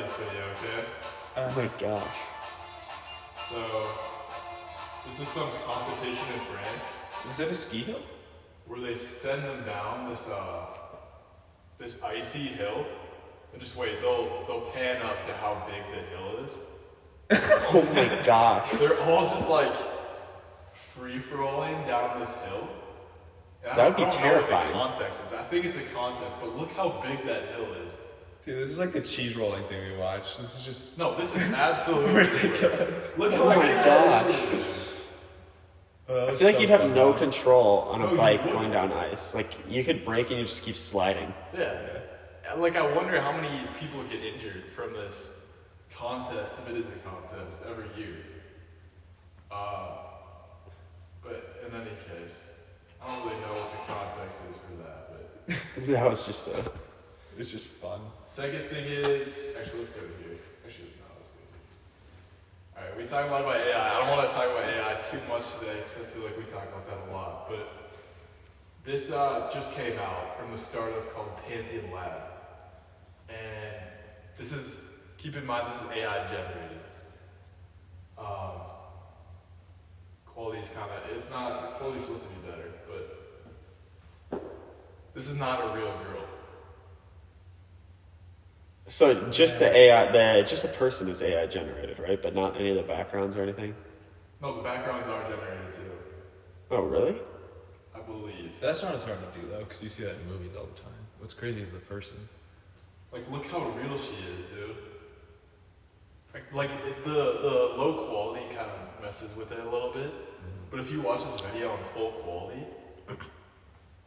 this video, okay? Oh my gosh. So, this is some competition in France Is that a ski hill? where they send them down this icy hill, and just wait, they'll pan up to how big the hill is. Oh my gosh. They're all just like free-for-rolling down this hill. And That would be I don't terrifying. know what the context is. I think it's a contest, but look how big that hill is. Dude, this is like the cheese rolling thing we watched. This is just No, this is absolutely ridiculous. Look Oh how my big gosh. that hill is. I feel like you'd have no control on No, a you bike wouldn't. going down ice. Like, you could brake and you just keep sliding. Yeah. Like, I wonder how many people get injured from this contest, if it is a contest, every year. But in any case, I don't really know what the context is for that, but That was just it's just fun. second thing is, actually, let's go to here. Actually, no, let's go to here. Alright, we talk a lot about AI. I don't want to talk about AI too much today, because I feel like we talk about that a lot, but this just came out from the startup called Pantheon Lab. And this is, keep in mind, this is AI generated. Quality's kind of, it's not, quality's supposed to be better, but this is not a real girl. so just the AI, just the person is AI generated, right? But not any of the backgrounds or anything. No, the backgrounds are generated too, Oh, really? I believe. That's not as hard to do though, because you see that in movies all the time. What's crazy is the person. Like, look how real she is, dude. The low quality kind of messes with it a little bit. But if you watch this video in full quality,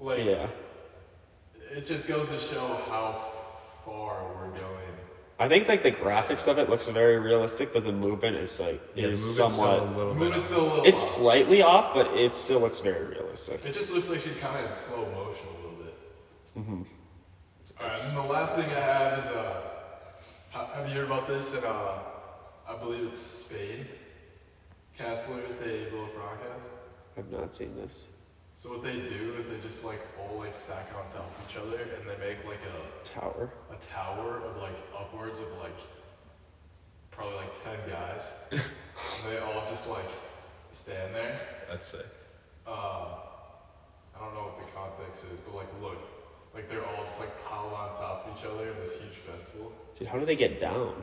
like, Yeah. it just goes to show how far we're going. I think like the graphics of it looks very realistic, but the movement is like is somewhat. Movement's still a little It's off. slightly off, but it still looks very realistic. It just looks like she's kind of in slow motion a little bit. Mm-hmm. Alright, and the last thing I have is, have you heard about this in, I believe it's Spain? Castlers de Villafranca. I've not seen this. So what they do is they just like all like stack on top of each other, and they make like Tower. a tower of like upwards of like probably like 10 guys. And they all just like stand there. That's sick. I don't know what the context is, but like look, like they're all just like piled on top of each other in this huge festival. Dude, how do they get down?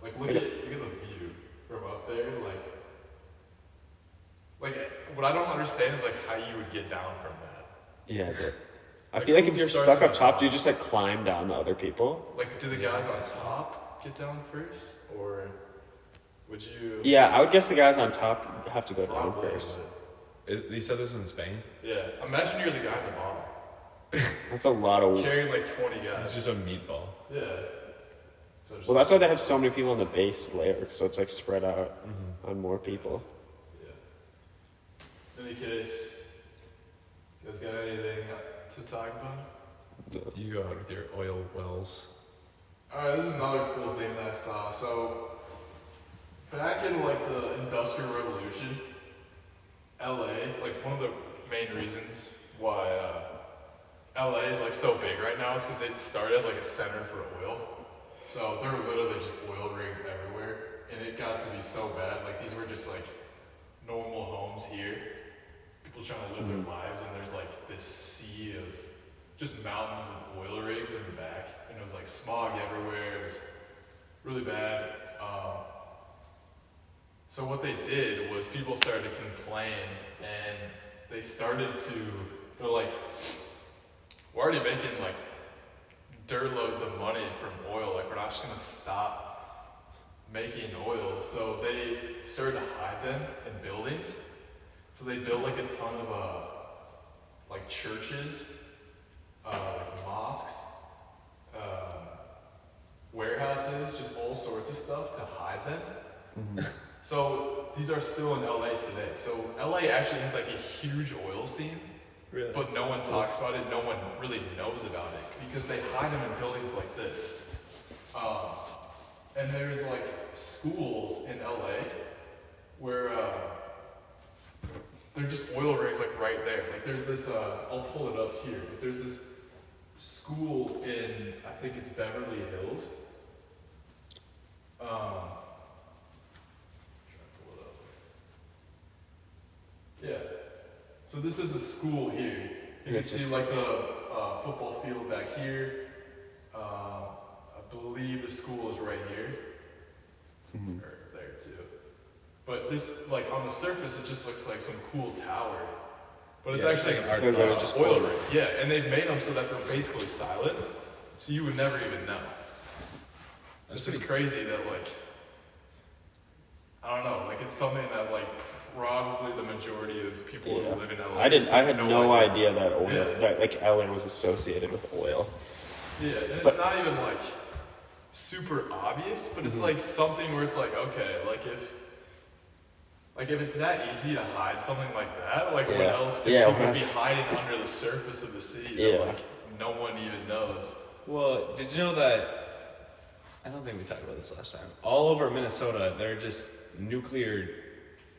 Like look at the view from up there, like what I don't understand is like how you would get down from that. Yeah, but I Like, feel like who if you're starts stuck up on top, top? do you just like climb down to other people? Like, do the guys on top get down first, or would you? Yeah, I would guess the guys on top have to go down Probably, first. You said this in Spain? but- Yeah, imagine you're the guy at the bottom, That's a lot of. carrying like 20 guys. It's just a meatball. Yeah. So just, Well, that's why they have so many people on the base layer, so it's like spread out on more people. yeah. In any case, you guys got anything to talk about? You go out with your oil wells. Alright, this is another cool thing that I saw. So, back in like the Industrial Revolution, LA, like one of the main reasons why LA is like so big right now is because it started as like a center for oil. So there were literally just oil rigs everywhere, and it got to be so bad. Like these were just like normal homes here, people trying to live their lives, and there's like this sea of just mountains of oil rigs in the back, and it was like smog everywhere. It was really bad. So what they did was people started to complain, and they started to, they're like, we're already making like dirt loads of money from oil, like we're not just gonna stop making oil. So they started to hide them in buildings. So they built like a ton of like churches, like mosques, warehouses, just all sorts of stuff to hide them. So these are still in LA today. So LA actually has like a huge oil scene, Really? but no one talks about it. No one really knows about it because they hide them in buildings like this. And there's like schools in LA where they're just oil rigs like right there. Like there's this, I'll pull it up here, but there's this school in, I think it's Beverly Hills, So this is a school here. You can see like the football field back here. I believe the school is right here. Or there too. But this, like on the surface, it just looks like some cool tower. But it's actually like an art just oil rig. Yeah, and they've made them so that they're basically silent. So you would never even know. It's just crazy that like, I don't know, like it's something that like probably the majority of people who live in LA. I had no idea that oil, that like LA was associated with oil. Yeah, and it's not even like super obvious, but it's like something where it's like, okay, like if it's that easy to hide something like that, like what else could people be hiding under the surface of the sea that like no one even knows? Well, did you know that? I don't think we talked about this last time. All over Minnesota, they're just nuclear,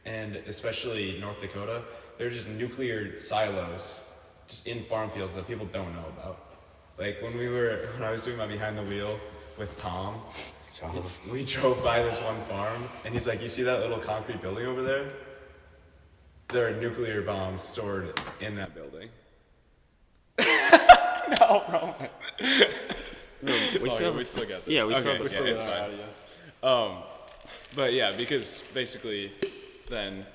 and especially North Dakota, they're just nuclear silos, just in farm fields that people don't know about. Like when I was doing my behind the wheel with Tom, we drove by this one farm, and he's like, "You see that little concrete building over there? There are nuclear bombs stored in that building." No, Roman. No, we still got this. Yeah, we still got it's fine. But yeah, because basically, then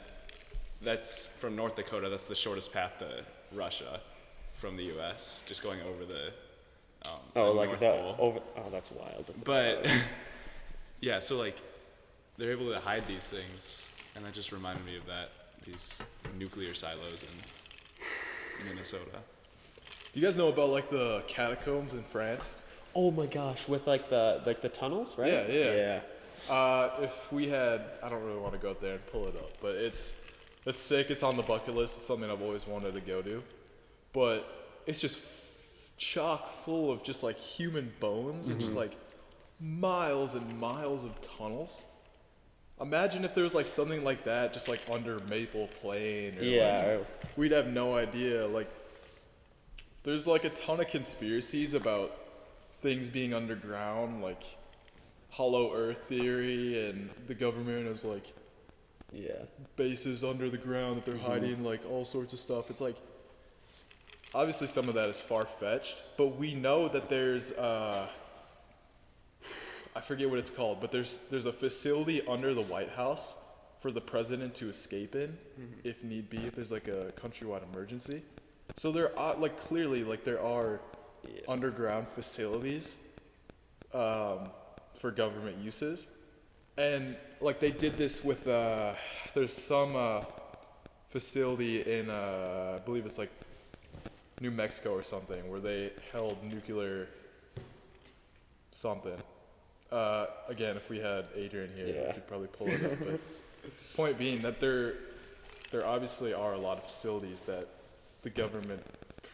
that's from North Dakota. That's the shortest path to Russia from the U.S. Just going over the like North that Pole. over. Oh, that's wild. But yeah, so like they're able to hide these things, and that just reminded me of these nuclear silos in Minnesota. Do you guys know about like the catacombs in France? Oh my gosh, with like the tunnels, right? Yeah. If we had, I don't really want to go out there and pull it up, but it's sick. It's on the bucket list. It's something I've always wanted to go to, but it's just chock full of just like human bones and just like miles and miles of tunnels. Imagine if there was like something like that just like under Maple Plain. Or like, we'd have no idea. Like, there's like a ton of conspiracies about things being underground, like hollow earth theory, and the government has like bases under the ground that they're hiding like all sorts of stuff. It's like, obviously some of that is far-fetched, but we know that there's I forget what it's called, but there's a facility under the White House for the president to escape in if need be, if there's like a countrywide emergency. So there are like clearly like there are underground facilities for government uses, and like they did this with there's some facility in I believe it's like New Mexico or something where they held nuclear something. Again, if we had Adrian here, we could probably pull it up. But point being that there obviously are a lot of facilities that the government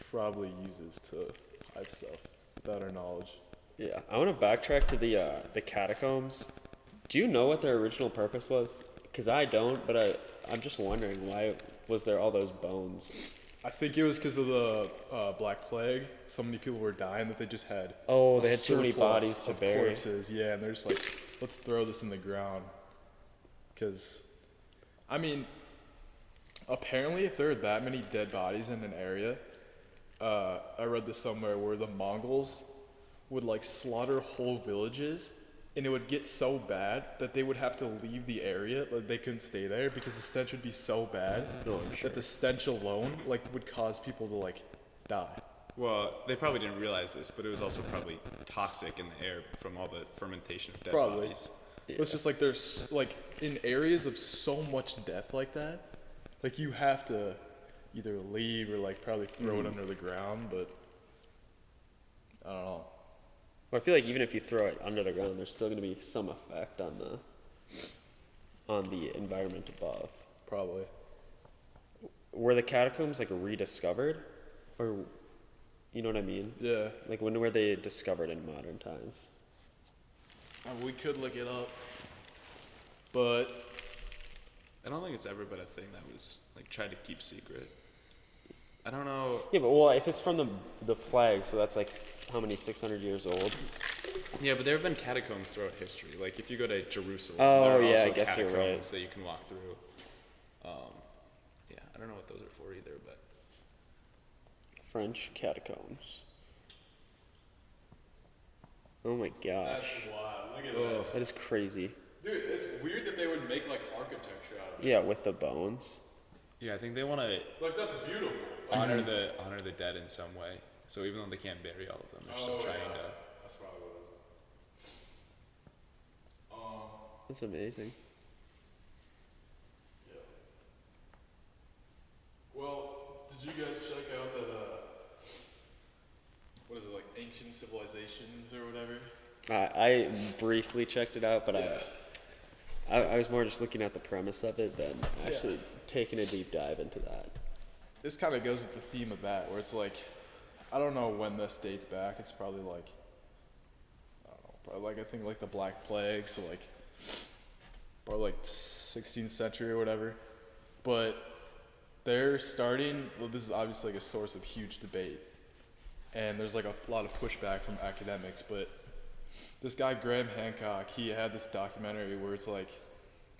probably uses to hide stuff without our knowledge. Yeah, I want to backtrack to the catacombs. Do you know what their original purpose was? Because I don't, but I'm just wondering, why was there all those bones? I think it was because of the Black Plague. So many people were dying that they just had they had too many bodies to bury. Corpses. Yeah, and they're just like, let's throw this in the ground. Because, I mean, apparently if there are that many dead bodies in an area, I read this somewhere where the Mongols would like slaughter whole villages, and it would get so bad that they would have to leave the area. Like, they couldn't stay there because the stench would be so bad that the stench alone like would cause people to like die. Well, they probably didn't realize this, but it was also probably toxic in the air from all the fermentation of dead bodies. It's just like there's like in areas of so much death like that, like you have to either leave or like probably throw it under the ground, but I don't know. Well, I feel like even if you throw it under the ground, there's still going to be some effect on the environment above. Probably. Were the catacombs like rediscovered, or you know what I mean? Yeah. Like, when were they discovered in modern times? We could look it up, but I don't think it's ever been a thing that was like tried to keep secret. I don't know. Yeah, but well, if it's from the plague, so that's like how many 600 years old? Yeah, but there have been catacombs throughout history. Like if you go to Jerusalem, oh there are yeah, also I guess you're right. that you can walk through. Yeah, I don't know what those are for either, but French catacombs. Oh my gosh. wild. Look at Ugh. That is crazy. Dude, it's weird that they would make like architecture out of it. Yeah, with the bones. yeah, I think they want to Like that's beautiful. Like, honor the dead in some way. So even though they can't bury all of them, they're still trying to. That's probably what it is. That's amazing. Yeah. Well, did you guys check out that? What is it, like ancient civilizations or whatever? I briefly checked it out, but Yeah. I was more just looking at the premise of it than actually taking a deep dive into that. This kind of goes with the theme of that, where it's like, I don't know when this dates back. It's probably like, I don't know, probably like I think like the Black Plague, so like, probably like 16th century or whatever. But they're starting. Well, this is obviously like a source of huge debate, and there's like a lot of pushback from academics. But this guy Graham Hancock, he had this documentary where it's like,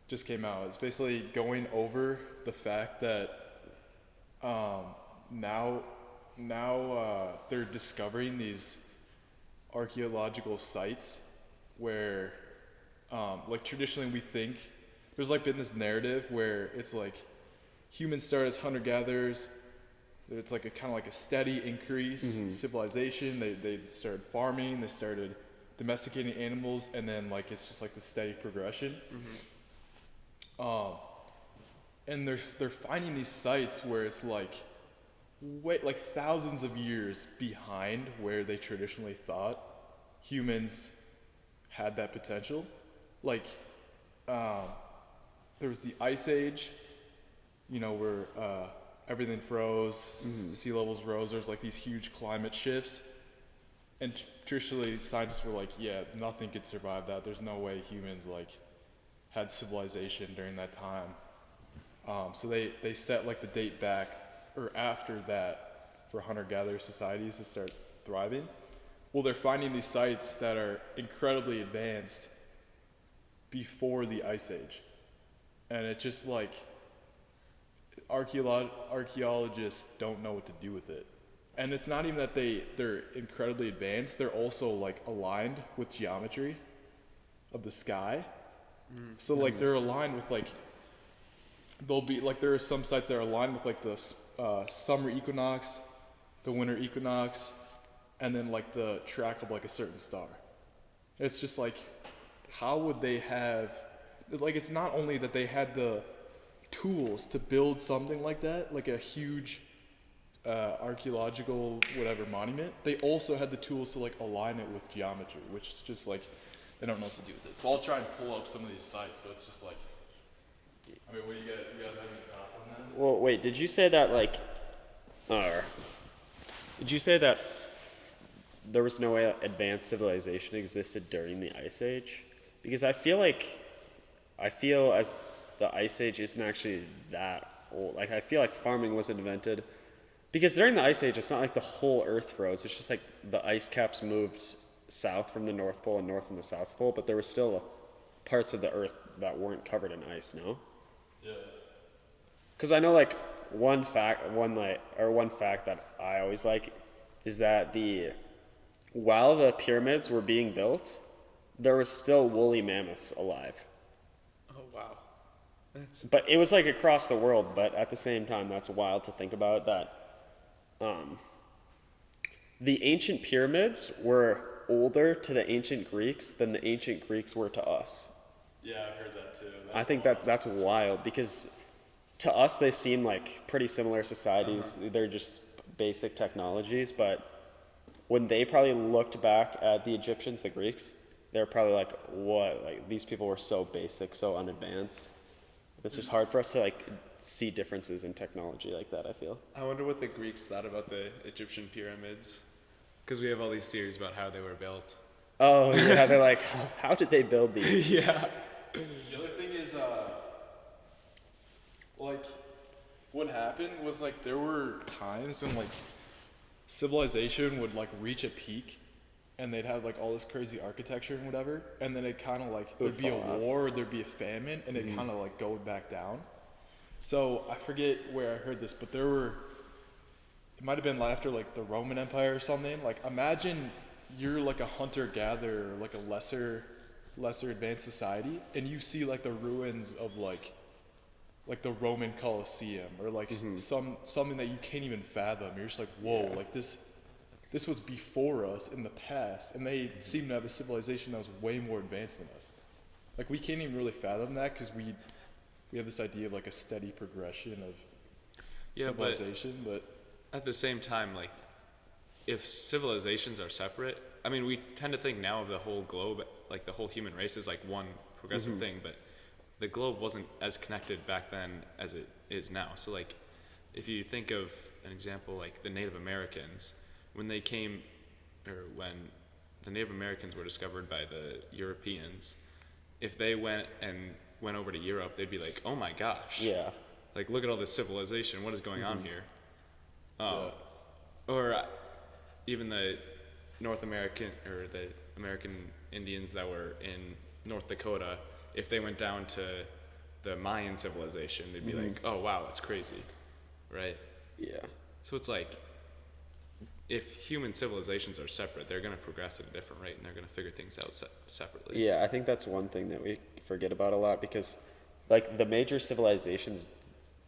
just came out. It's basically going over the fact that now they're discovering these archaeological sites where like traditionally we think there's like been this narrative where it's like humans start as hunter-gatherers. It's like a kind of like a steady increase in civilization. They started farming, they started domesticating animals, and then like it's just like the steady progression. And they're finding these sites where it's like like thousands of years behind where they traditionally thought humans had that potential. Like there was the Ice Age, you know, where everything froze, sea levels rose. There's like these huge climate shifts, and traditionally scientists were like, yeah, nothing could survive that. There's no way humans like had civilization during that time. So they set like the date back or after that for hunter-gatherer societies to start thriving. Well, they're finding these sites that are incredibly advanced before the Ice Age, and it's just like archaeologists don't know what to do with it. And it's not even that they're incredibly advanced, they're also like aligned with geometry of the sky. So like they're aligned with like, they'll be like, there are some sites that are aligned with like the summer equinox, the winter equinox, and then like the track of like a certain star. It's just like, how would they have, like it's not only that they had the tools to build something like that, like a huge archaeological whatever monument, they also had the tools to like align it with geometry, which is just like, they don't know what to do with it. So I'll try and pull up some of these sites, but it's just like, I mean, what do you guys have any thoughts on that? Well, wait, did you say that like, did you say that there was no way advanced civilization existed during the Ice Age? Because I feel as the Ice Age isn't actually that old. Like I feel like farming was invented because during the Ice Age, it's not like the whole Earth froze. It's just like the ice caps moved south from the North Pole and north from the South Pole, but there were still parts of the Earth that weren't covered in ice. No. Yeah. Because I know like one fact that I always like is that while the pyramids were being built, there were still woolly mammoths alive. Oh wow, But it was like across the world. But at the same time, that's wild to think about that. The ancient pyramids were older to the ancient Greeks than the ancient Greeks were to us. Yeah, I've heard that too. I think that's wild because to us they seem like pretty similar societies. They're just basic technologies, but when they probably looked back at the Egyptians, the Greeks, they're probably like, what? Like these people were so basic, so unadvanced. It's just hard for us to like see differences in technology like that, I feel. I wonder what the Greeks thought about the Egyptian pyramids, because we have all these theories about how they were built. Oh yeah, they're like, how did they build these? Yeah. The other thing is, like, what happened was like there were times when like civilization would like reach a peak, and they'd have like all this crazy architecture and whatever, and then it kind of like there'd be a war, or there'd be a famine, and it kind of like go back down. So I forget where I heard this, but it might have been after like the Roman Empire or something. Like imagine you're like a hunter-gatherer, like a lesser advanced society, and you see like the ruins of like the Roman Colosseum or like something that you can't even fathom. You're just like, whoa, like this was before us in the past, and they seem to have a civilization that was way more advanced than us. Like we can't even really fathom that because we have this idea of like a steady progression of civilization, but at the same time, like if civilizations are separate, I mean, we tend to think now of the whole globe, like the whole human race is like one progressive thing, but the globe wasn't as connected back then as it is now. So like if you think of an example like the Native Americans, when the Native Americans were discovered by the Europeans, if they went over to Europe, they'd be like, oh my gosh. Yeah. Like, look at all this civilization. What is going on here? Or even the North American, or the American Indians that were in North Dakota, if they went down to the Mayan civilization, they'd be like, oh wow, that's crazy. Right? Yeah. So it's like, if human civilizations are separate, they're going to progress at a different rate, and they're going to figure things out separately. Yeah, I think that's one thing that we forget about a lot, because like the major civilizations,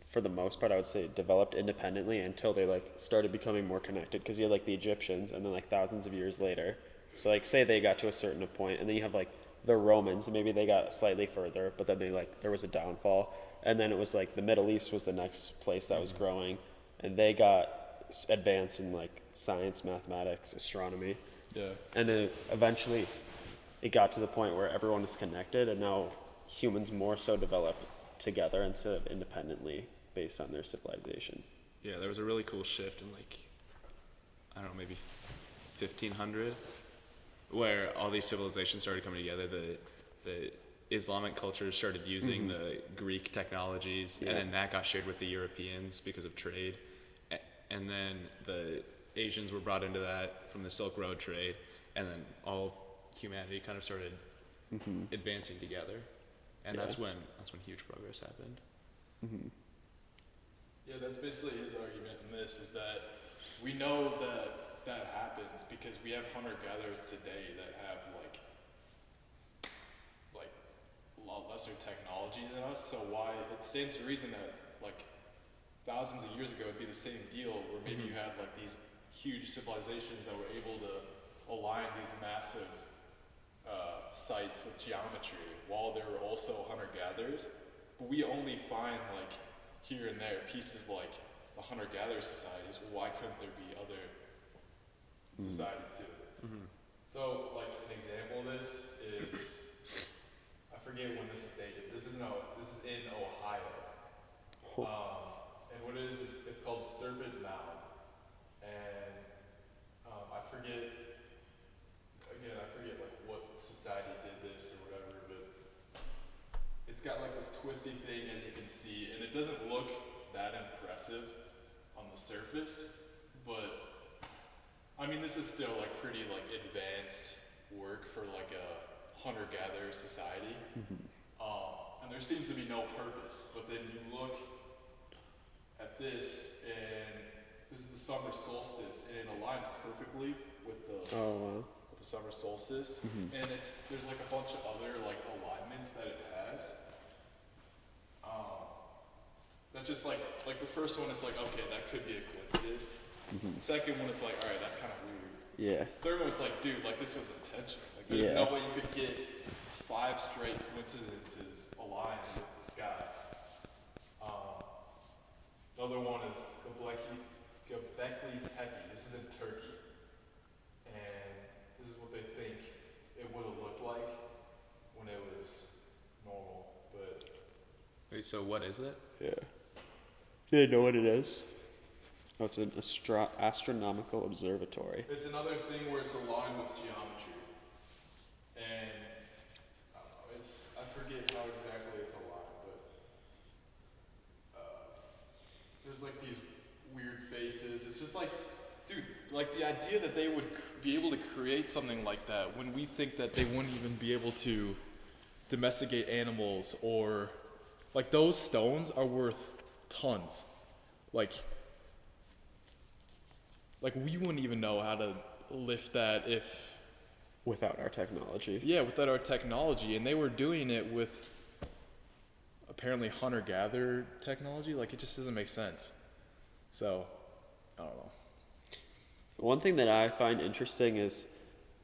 for the most part, I would say developed independently until they like started becoming more connected, because you had like the Egyptians, and then like thousands of years later, so like say they got to a certain point, and then you have like the Romans, and maybe they got slightly further, but then there was a downfall, and then it was like the Middle East was the next place that was growing, and they got advanced in like science, mathematics, astronomy. yeah. And then eventually it got to the point where everyone is connected, and now humans more so develop together instead of independently based on their civilization. Yeah, there was a really cool shift in like, I don't know, maybe 1500, where all these civilizations started coming together. The Islamic cultures started using the Greek technologies, and then that got shared with the Europeans because of trade. And then the Asians were brought into that from the Silk Road trade, and then all of humanity kind of started advancing together, and that's when huge progress happened. Yeah, that's basically his argument in this, is that we know that happens because we have hunter-gatherers today that have like a lot lesser technology than us, so why it stands to reason that like thousands of years ago it'd be the same deal, where maybe you had like these huge civilizations that were able to align these massive sites with geometry while they were also hunter-gatherers, but we only find like here and there pieces of like the hunter-gatherer societies. Well, why couldn't there be other societies too? So like an example of this is, I forget when this is dated. This is in Ohio. And what it is it's called Serpent Mound. And I forget like what society did this or whatever, but it's got like this twisty thing, as you can see, and it doesn't look that impressive on the surface, but I mean this is still like pretty like advanced work for like a hunter-gatherer society. And there seems to be no purpose, but then you look at this, and this is the summer solstice, and it aligns perfectly with the summer solstice, and there's like a bunch of other like alignments that it has. That just like the first one, it's like, okay, that could be a coincidence. Second one, it's like, all right, that's kind of weird. Yeah. Third one, it's like, dude, like this was intentional. Like there's no way you could get 5 straight coincidences aligned with the sky. The other one is Göbekli Tepe. This is in Turkey, and this is what they think it would have looked like when it was normal. But Wait, so what is it? Yeah. Do they know what it is? Oh, it's an astronomical observatory. it's another thing where it's aligned with geometry, and I don't know. I forget how exactly it's aligned, but there's like these weird faces. It's just like, dude, like the idea that they would be able to create something like that when we think that they wouldn't even be able to domesticate animals, or like those stones are worth tons. Like we wouldn't even know how to lift that if Without our technology. yeah, without our technology, and they were doing it with apparently hunter-gatherer technology. Like, it just doesn't make sense. So, I don't know. One thing that I find interesting is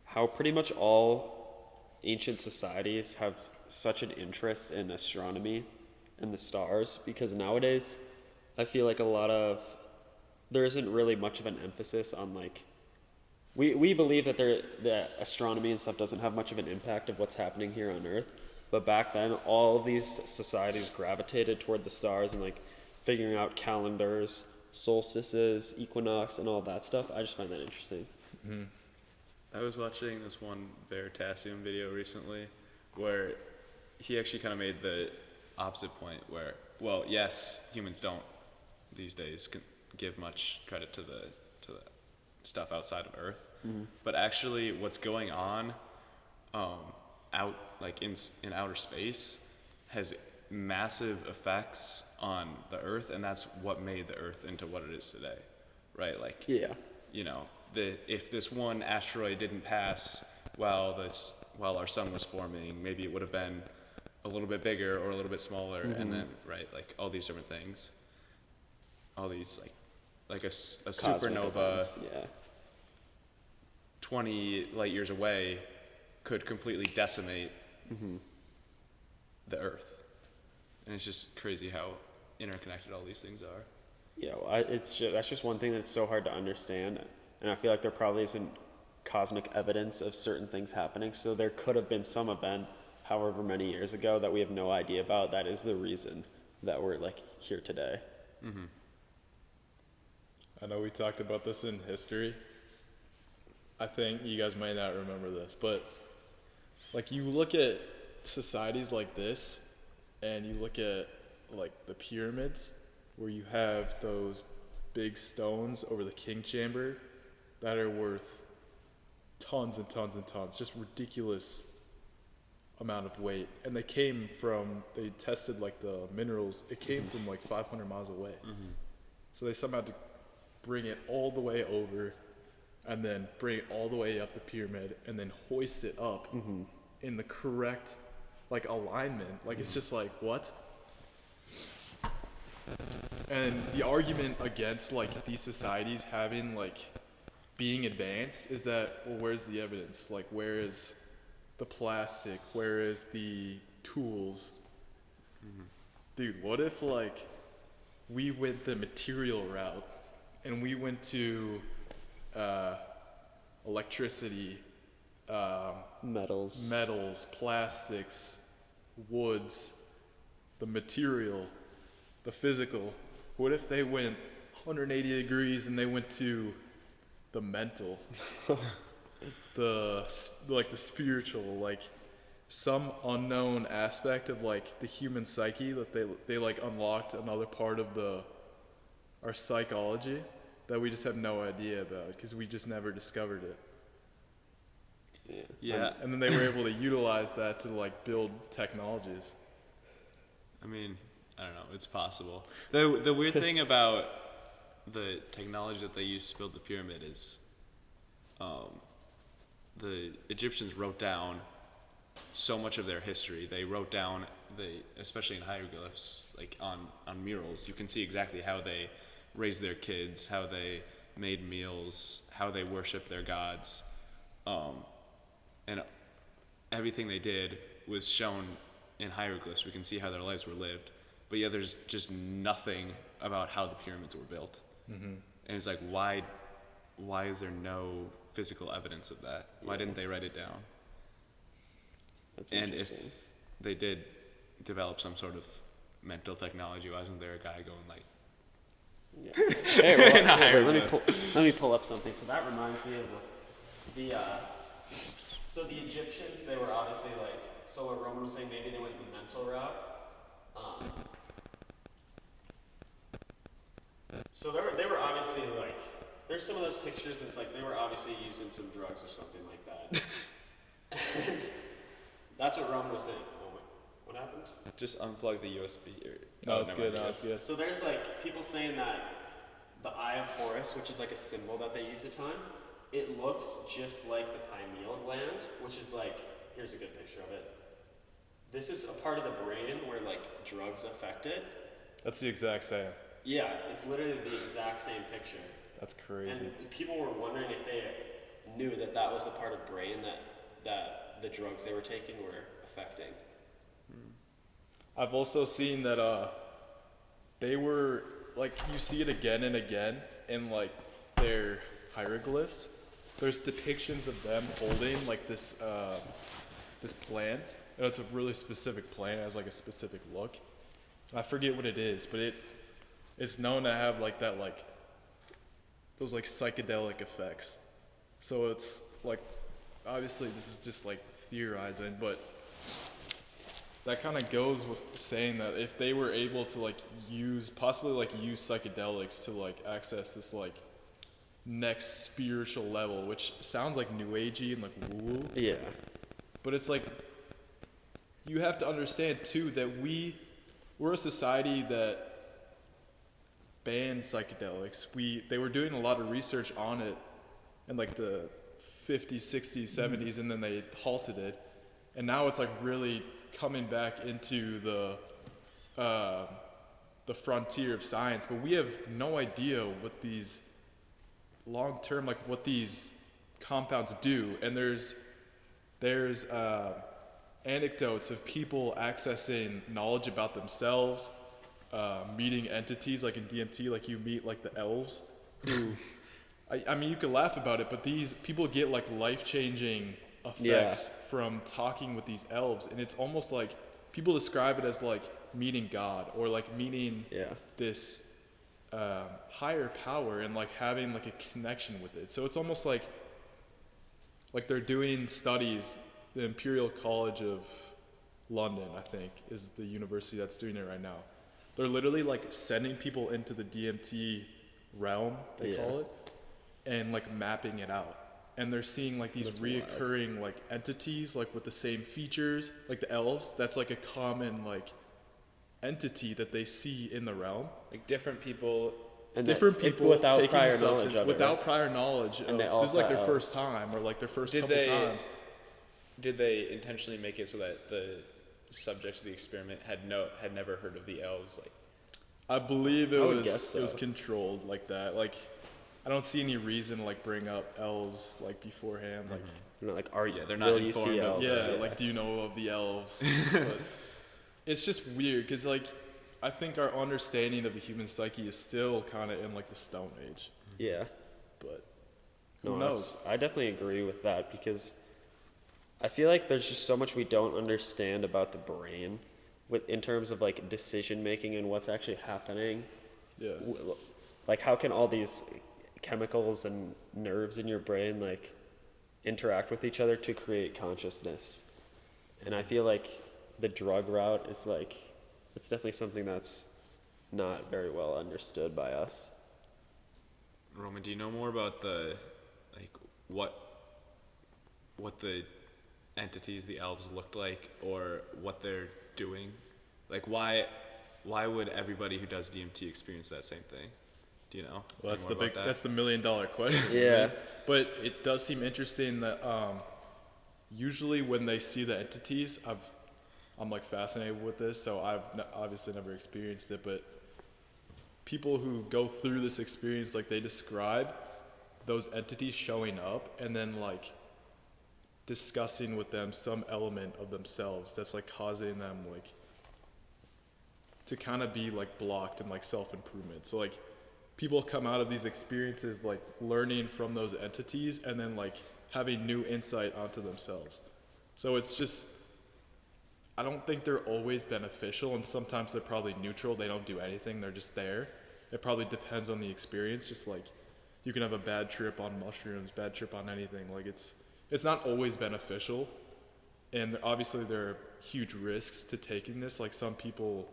how pretty much all ancient societies have such an interest in astronomy and the stars, because nowadays I feel like there isn't really much of an emphasis on like we believe that that astronomy and stuff doesn't have much of an impact of what's happening here on Earth, but back then all of these societies gravitated toward the stars and like figuring out calendars, solstices, equinox, and all that stuff. I just find that interesting. Mm-hmm. I was watching this one Veritasium video recently where he actually kind of made the opposite point where, well, yes, humans don't these days give much credit to the stuff outside of Earth, but actually what's going on out like in outer space has massive effects on the Earth, and that's what made the Earth into what it is today, right? Like, Yeah. you know, if this one asteroid didn't pass while our sun was forming, maybe it would have been a little bit bigger or a little bit smaller, and then right, like all these different things, all these like a Cosmic supernova, events, yeah. 20 light years away could completely decimate the Earth, and it's just crazy how interconnected all these things are. Yeah, well, that's just one thing that's so hard to understand, and I feel like there probably isn't cosmic evidence of certain things happening. So there could have been some event, however many years ago, that we have no idea about. That is the reason that we're like here today. Mm-hmm. I know we talked about this in history. I think you guys might not remember this, but like you look at societies like this, and you look at like the pyramids, where you have those big stones over the king chamber that are worth tons and tons and tons, just ridiculous amount of weight. And they tested like the minerals, it came from like 500 miles away. So they somehow had to bring it all the way over and then bring it all the way up the pyramid and then hoist it up in the correct like alignment. Like it's just like, what? And the argument against like these societies having like being advanced is that, well, where's the evidence? Like, where is the plastic? Where is the tools? Dude, what if like we went the material route and we went to electricity, metals, plastics, woods, the material, the physical? What if they went 180 degrees and they went to the mental, the spiritual, like some unknown aspect of like the human psyche that they like unlocked another part of our psychology that we just have no idea about because we just never discovered it. Yeah. And then they were able to utilize that to like build technologies. I mean, I don't know, it's possible. The weird thing about the technology that they used to build the pyramid is the Egyptians wrote down so much of their history. They wrote down, especially in hieroglyphs, like on murals, you can see exactly how they raised their kids, how they made meals, how they worshiped their gods. And everything they did was shown in hieroglyphs. We can see how their lives were lived. But yeah, there's just nothing about how the pyramids were built. And it's like, why is there no physical evidence of that? Why didn't they write it down? That's And interesting. if they did develop some sort of mental technology, wasn't there a guy going like, Hey, well, In a wait, let me pull up something. So that reminds me of so the Egyptians, they were obviously like, so what Roman was saying, maybe they went the mental route. So they were obviously like, there's some of those pictures, and it's like they were obviously using some drugs or something like that. And that's what Roman was saying. Oh, what what happened? Just unplug the USB. No, it's never good. mind. No, it's good. So there's like people saying that the Eye of Horus, which is like a symbol that they use a ton, it looks just like the pineal gland, which is like, here's a good picture of it. This is a part of the brain where like drugs affect it. That's the exact same. Yeah, it's literally the exact same picture. That's crazy. And people were wondering if they knew that that was the part of the brain that the drugs they were taking were affecting. I've also seen that they were like, you see it again and again in like their hieroglyphs. There's depictions of them holding like this plant, and it's a really specific plant. It has like a specific look. I forget what it is, but it's known to have like that, like those like psychedelic effects. So it's like, obviously this is just like theorizing, but that kind of goes with saying that if they were able to like possibly use psychedelics to like access this like next spiritual level, which sounds like new agey and like woo, Yeah. but it's like, you have to understand too that we're a society that bans psychedelics. They were doing a lot of research on it in like the 50s, 60s, 70s, and then they halted it. And now it's like really coming back into the frontier of science. But we have no idea what these long-term, like what these compounds do. And there's anecdotes of people accessing knowledge about themselves, meeting entities like in DMT, like you meet like the elves who, I mean, you could laugh about it, but these people get like life-changing effects from talking with these elves, and it's almost like people describe it as like meeting God or like meeting this higher power and like having like a connection with it. So it's almost like they're doing studies. The Imperial College of London, I think, is the university that's doing it right now. They're literally like sending people into the DMT realm, they call it, and like mapping it out. And they're seeing like these reoccurring like entities, like with the same features, like the elves. That's like a common like entity that they see in the realm. Like different people. And Different people without taking prior the substance knowledge of without it, prior knowledge. And they all this is like their cut first elves. time or like their first Did couple they- times. Did they intentionally make it so that the subjects of the experiment had never heard of the elves? Like, I believe it I would was guess it was so. controlled like that. Like, I don't see any reason to like bring up elves like beforehand. Like, you know, like are Yeah, they're not will you see informed of- elves? yeah, like do you know of the elves? But it's just weird because like I think our understanding of the human psyche is still kind of in like the Stone Age. Yeah. But No, who knows? I definitely agree with that because I feel like there's just so much we don't understand about the brain in terms of like decision making and what's actually happening. Yeah. Like how can all these chemicals and nerves in your brain like interact with each other to create consciousness? And I feel like the drug route is like, it's definitely something that's not very well understood by us. Roman, do you know more about the, like, what the entities, the elves, looked like, or what they're doing? Like, why would everybody who does DMT experience that same thing? Do you know? Well, that's Any the more big. about that? That's the $1 million question. Yeah. right? But it does seem interesting that usually when they see the entities, I'm like fascinated with this. So I've obviously never experienced it, but people who go through this experience, like they describe those entities showing up and then like discussing with them some element of themselves that's like causing them like to kind of be like blocked in like self-improvement. So like people come out of these experiences like learning from those entities and then like having new insight onto themselves. So it's just, I don't think they're always beneficial, and sometimes they're probably neutral. They don't do anything, they're just there. It probably depends on the experience. Just like you can have a bad trip on mushrooms, bad trip on anything. Like it's not always beneficial, and obviously there are huge risks to taking this. Like some people,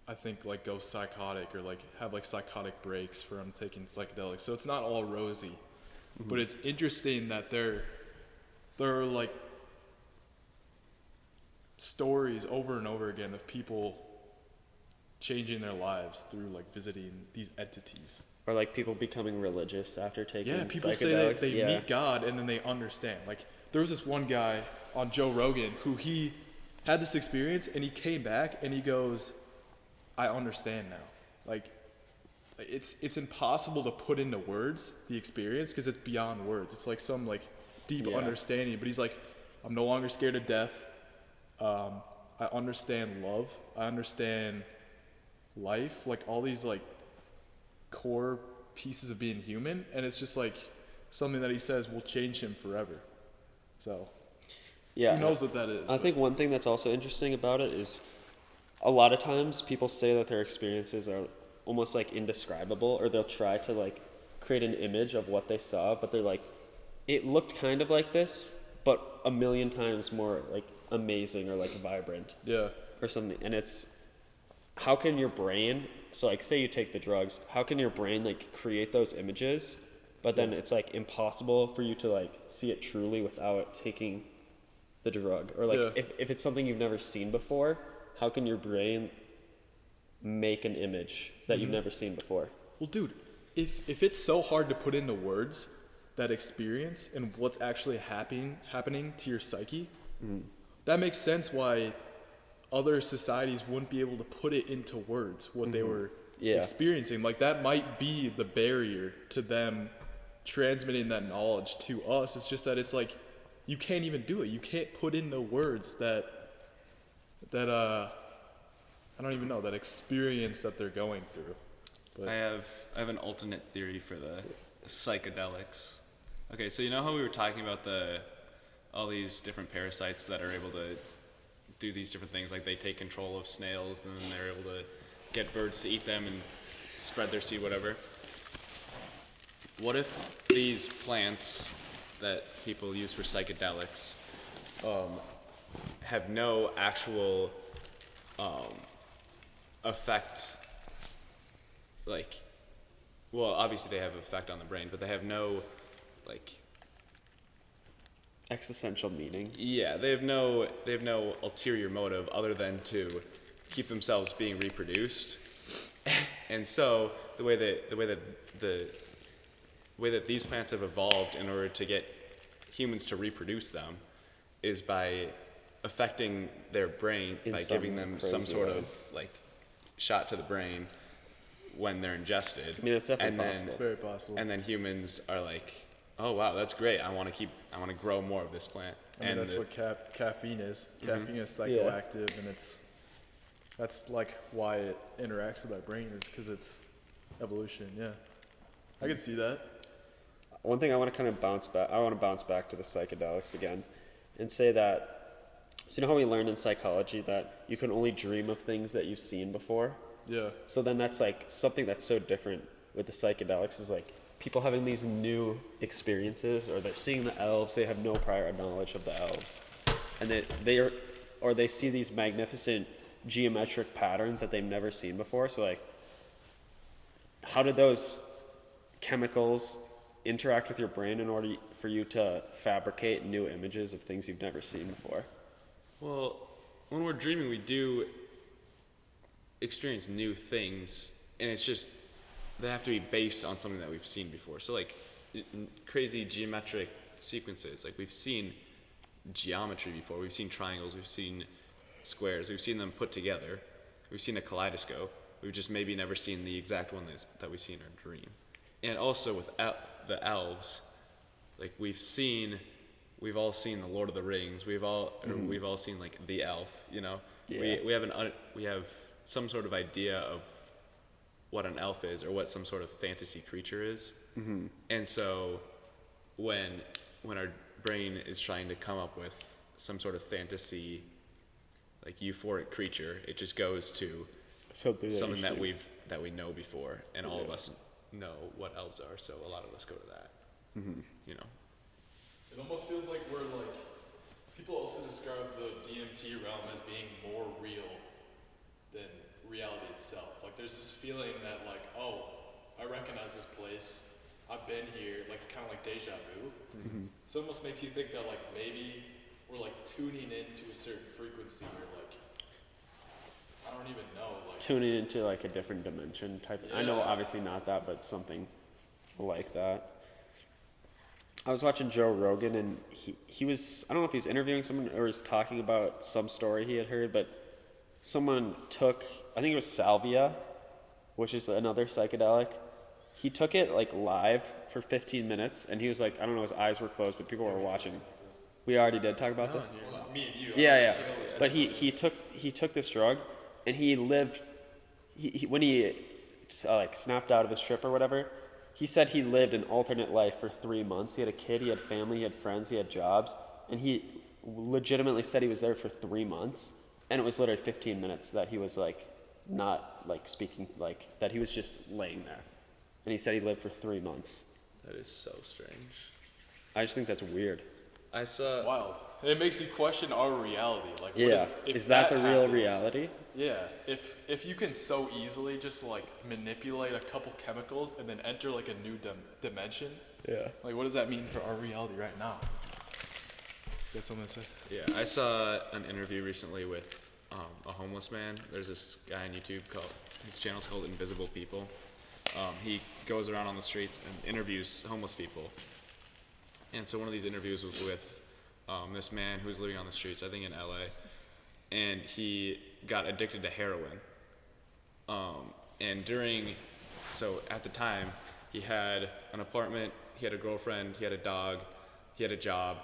I think, like go psychotic or like have like psychotic breaks from taking psychedelics. So it's not all rosy, but it's interesting that they're like stories over and over again of people changing their lives through like visiting these entities. Or like people becoming religious after taking Yeah, people psychedelics. say that they meet God and then they understand. Like there was this one guy on Joe Rogan who he had this experience and he came back and he goes, I understand now. Like it's impossible to put into words the experience because it's beyond words. It's like some like deep understanding. But he's like, I'm no longer scared of death. I understand love. I understand life. Like all these like core pieces of being human, and it's just like something that he says will change him forever. So who knows what that is? I think one thing that's also interesting about it is a lot of times people say that their experiences are almost like indescribable, or they'll try to like create an image of what they saw, but they're like, it looked kind of like this, but a million times more like amazing or like vibrant. Yeah. Or something. And it's, how can your brain, so like say you take the drugs, how can your brain like create those images, but then it's like impossible for you to like see it truly without taking the drug? Or like if it's something you've never seen before, how can your brain make an image that you've never seen before? Well, dude, if it's so hard to put into words that experience and what's actually happening to your psyche, that makes sense why other societies wouldn't be able to put it into words what they were experiencing. Like that might be the barrier to them transmitting that knowledge to us. It's just that it's like you can't even do it. You can't put into words that I don't even know, that experience that they're going through. But I have an alternate theory for the psychedelics. Okay, so you know how we were talking about all these different parasites that are able to do these different things, like they take control of snails and then they're able to get birds to eat them and spread their seed, whatever. What if these plants that people use for psychedelics have no actual effect, like, well, obviously they have effect on the brain, but they have no, like, Existential meaning. yeah, they have no ulterior motive other than to keep themselves being reproduced. And so the way that these plants have evolved in order to get humans to reproduce them is by affecting their brain, In by some giving them some crazy sort way. of like shot to the brain when they're ingested. I mean, that's definitely and then, possible. it's very possible. And then humans are like, oh wow, that's great. I want to grow more of this plant. I mean, and that's what caffeine is. Caffeine is psychoactive, and that's like why it interacts with our brain, is because it's evolution. Yeah, I can see that. One thing I want to kind of bounce back to the psychedelics again and say that, so you know how we learned in psychology that you can only dream of things that you've seen before? Yeah. So then that's like something that's so different with the psychedelics is like people having these new experiences, or they're seeing the elves, they have no prior knowledge of the elves. And they see these magnificent geometric patterns that they've never seen before. So like, how did those chemicals interact with your brain in order for you to fabricate new images of things you've never seen before? Well, when we're dreaming, we do experience new things, and it's just, they have to be based on something that we've seen before. So like crazy geometric sequences, like we've seen geometry before, we've seen triangles, we've seen squares, we've seen them put together, we've seen a kaleidoscope, we've just maybe never seen the exact one that we see in our dream. And also with the elves, like we've all seen the Lord of the Rings, we've all seen like the elf, you know. Yeah. We have some sort of idea of what an elf is, or what some sort of fantasy creature is. And so when our brain is trying to come up with some sort of fantasy, like euphoric creature, it just goes to something that we know before, and all of us know what elves are, so a lot of us go to that. You know, It almost feels like we're like, people also describe the DMT realm as being more real than reality itself. Like there's this feeling that like, oh, I recognize this place, I've been here, like kind of like deja vu. So it almost makes you think that like maybe we're like tuning into a certain frequency, or like I don't even know, like Tuning into like a different dimension type. I know Yeah. obviously not that, but something like that. I was watching Joe Rogan, and he was, I don't know if he's interviewing someone or was talking about some story he had heard, but someone took, I think it was salvia, which is another psychedelic. He took it like live for 15 minutes, and he was like, I don't know, his eyes were closed, but people were watching. We already did talk about this? well, me and you. Yeah. But he took this drug, and he lived. He when he like snapped out of his trip or whatever, he said he lived an alternate life for 3 months. He had a kid, he had family, he had friends, he had jobs, and he legitimately said he was there for 3 months, and it was literally 15 minutes that he was like not like speaking, like that he was just laying there, and he said he lived for 3 months. That is so strange. I just think that's weird. I saw. Wild. It makes you question our reality. Like, Yeah, if is that the real happens- reality? Yeah, if you can so easily just like manipulate a couple chemicals and then enter like a new dimension, Yeah. like what does that mean for our reality right now? You got something to say? Yeah, I saw an interview recently with a homeless man. There's this guy on YouTube called, his channel's called Invisible People. He goes around on the streets and interviews homeless people. And so one of these interviews was with this man who was living on the streets, I think in LA, and he got addicted to heroin. And so at the time, he had an apartment, he had a girlfriend, he had a dog, he had a job,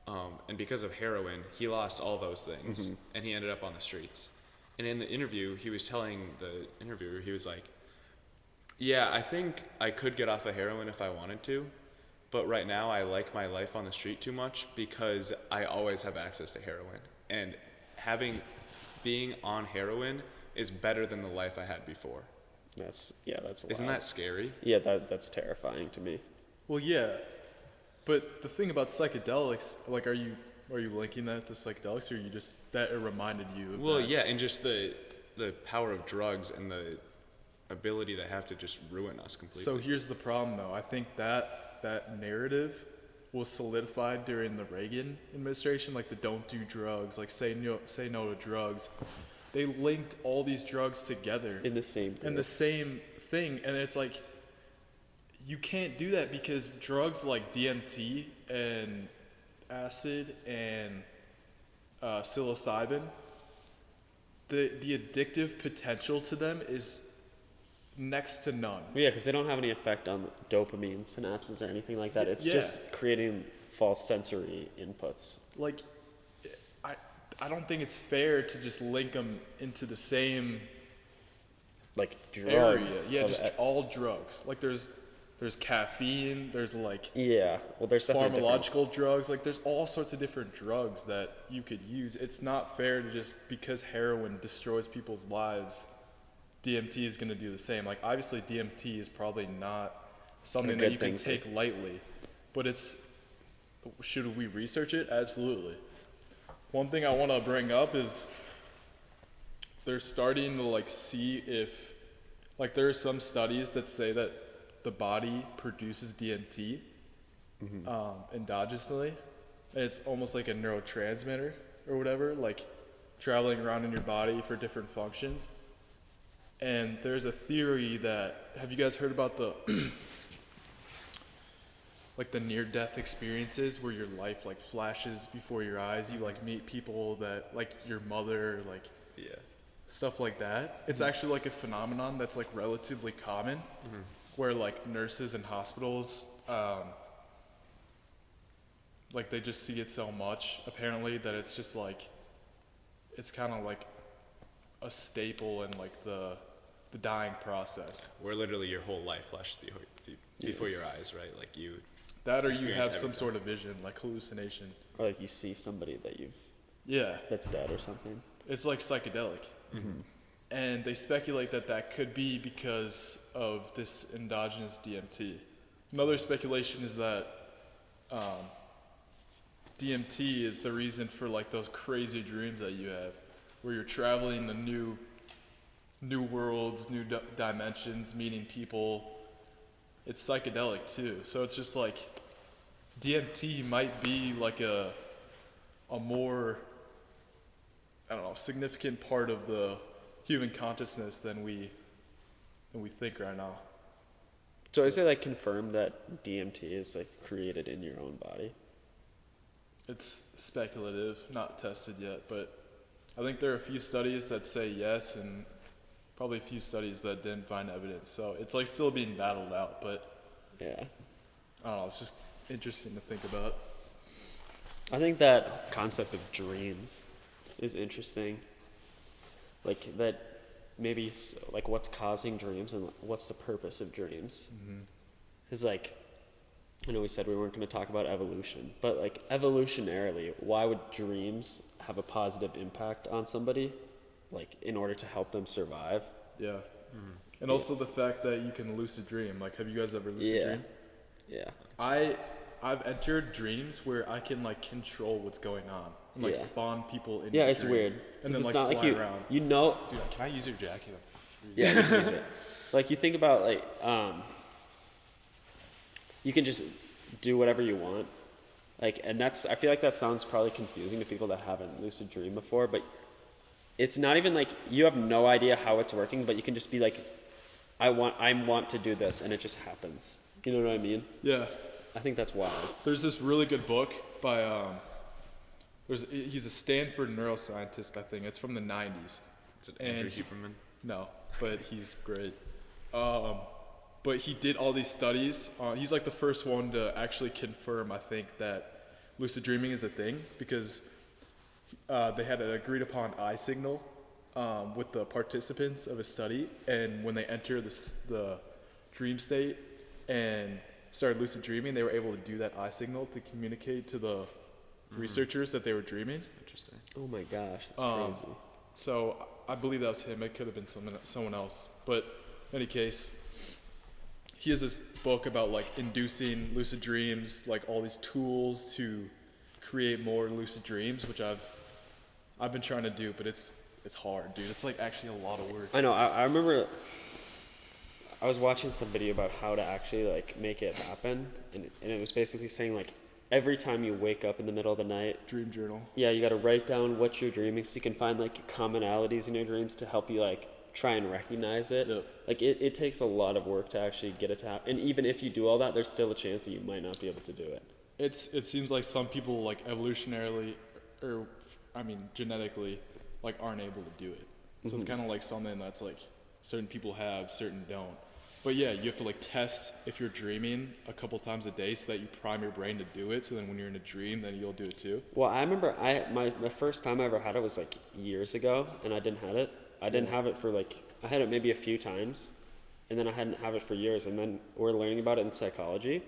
and because of heroin, he lost all those things, and he ended up on the streets. And in the interview, he was telling the interviewer, he was like, yeah, I think I could get off of heroin if I wanted to, but right now I like my life on the street too much because I always have access to heroin. And being on heroin is better than the life I had before. That's wild. Isn't that scary? Yeah, that's terrifying to me. Well, yeah, but the thing about psychedelics, like, are you linking that to psychedelics, or you just that it reminded you of Well, that? yeah, and just the power of drugs and the ability they have to just ruin us completely. So here's the problem, though. I think that narrative was solidified during the Reagan administration, like the don't do drugs, like say no to drugs. They linked all these drugs together In the same in the same thing, and it's like you can't do that because drugs like DMT and acid and psilocybin, the addictive potential to them is next to none. Yeah, because they don't have any effect on dopamine synapses or anything like that. It's Yeah. just creating false sensory inputs. Like, I don't think it's fair to just link them into the same Like drugs. area. Yeah, of just all drugs. Like there's caffeine, there's like yeah. Well, there's definitely pharmacological drugs, like there's all sorts of different drugs that you could use. It's not fair to just, because heroin destroys people's lives, DMT is going to do the same. Like obviously DMT is probably not something that good you can thing to- take lightly, but should we research it? Absolutely. One thing I want to bring up is they're starting to like see if, like there are some studies that say that the body produces DMT endogenously, and it's almost like a neurotransmitter or whatever, like traveling around in your body for different functions. And there's a theory that, have you guys heard about the like the near-death experiences where your life like flashes before your eyes? You like meet people that, like your mother, like Yeah. stuff like that. It's actually like a phenomenon that's like relatively common, where like nurses in hospitals, like they just see it so much apparently that it's just like, it's kind of like a staple in like the dying process. Where literally your whole life flashes before your eyes, right? Like you. That or you Experience have some everything. sort of vision, like hallucination. Or like you see somebody Yeah, that's dead or something. it's like psychedelic. And they speculate that that could be because of this endogenous DMT. Another speculation is that DMT is the reason for like those crazy dreams that you have, where you're traveling to new worlds, new dimensions, meeting people. It's psychedelic too. So it's just like DMT might be like a more, I don't know, significant part of the human consciousness than we think right now. So is it like confirmed that DMT is like created in your own body? It's speculative, not tested yet, but I think there are a few studies that say yes, and probably a few studies that didn't find evidence. So it's like still being battled out, but Yeah. I don't know, it's just interesting to think about. I think that concept of dreams is interesting. Like that maybe like what's causing dreams and what's the purpose of dreams. Is like, I know we said we weren't going to talk about evolution, but like evolutionarily, why would dreams have a positive impact on somebody, like in order to help them survive? Yeah. And also the fact that you can lucid dream. Like, have you guys ever lucid dream? Yeah. I've entered dreams where I can like control what's going on and like spawn people in. Yeah, the it's dream, weird. and then It's like not fly like around. you know. Dude, can I use your jacket? Yeah, you can use it. Like you think about like you can just do whatever you want. Like, and that's, I feel like that sounds probably confusing to people that haven't lucid dreamed before, but it's not even like you have no idea how it's working, but you can just be like, I want to do this, and it just happens. You know what I mean? Yeah. I think that's wild. There's this really good book by he's a Stanford neuroscientist, I think. It's from the 90s. Is it Andrew Huberman? No, but he's great. But he did all these studies. He's like the first one to actually confirm, I think, that lucid dreaming is a thing, because they had an agreed upon eye signal with the participants of a study, and when they enter the dream state and started lucid dreaming, they were able to do that eye signal to communicate to the researchers that they were dreaming. Interesting. Oh my gosh, that's crazy. So I believe that was him. It could have been someone else. But in any case, he has this book about like inducing lucid dreams, like all these tools to create more lucid dreams, which I've been trying to do, but it's hard, dude. It's like actually a lot of work. I know. I remember I was watching some video about how to actually like make it happen, and it was basically saying like every time you wake up in the middle of the night, Dream journal. yeah, you got to write down what you're dreaming so you can find like commonalities in your dreams to help you like try and recognize it. Yep. Like it takes a lot of work to actually get it to happen, and even if you do all that, there's still a chance that you might not be able to do it. It seems like some people like evolutionarily, or I mean genetically, like aren't able to do it. So it's kind of like something that's like certain people have, certain don't. But yeah, you have to like test if you're dreaming a couple times a day so that you prime your brain to do it. So then when you're in a dream, then you'll do it too. Well, I remember my first time I ever had it was like years ago, and I didn't have it. I didn't have it for like, I had it maybe a few times, and then I hadn't have it for years. And then we're learning about it in psychology,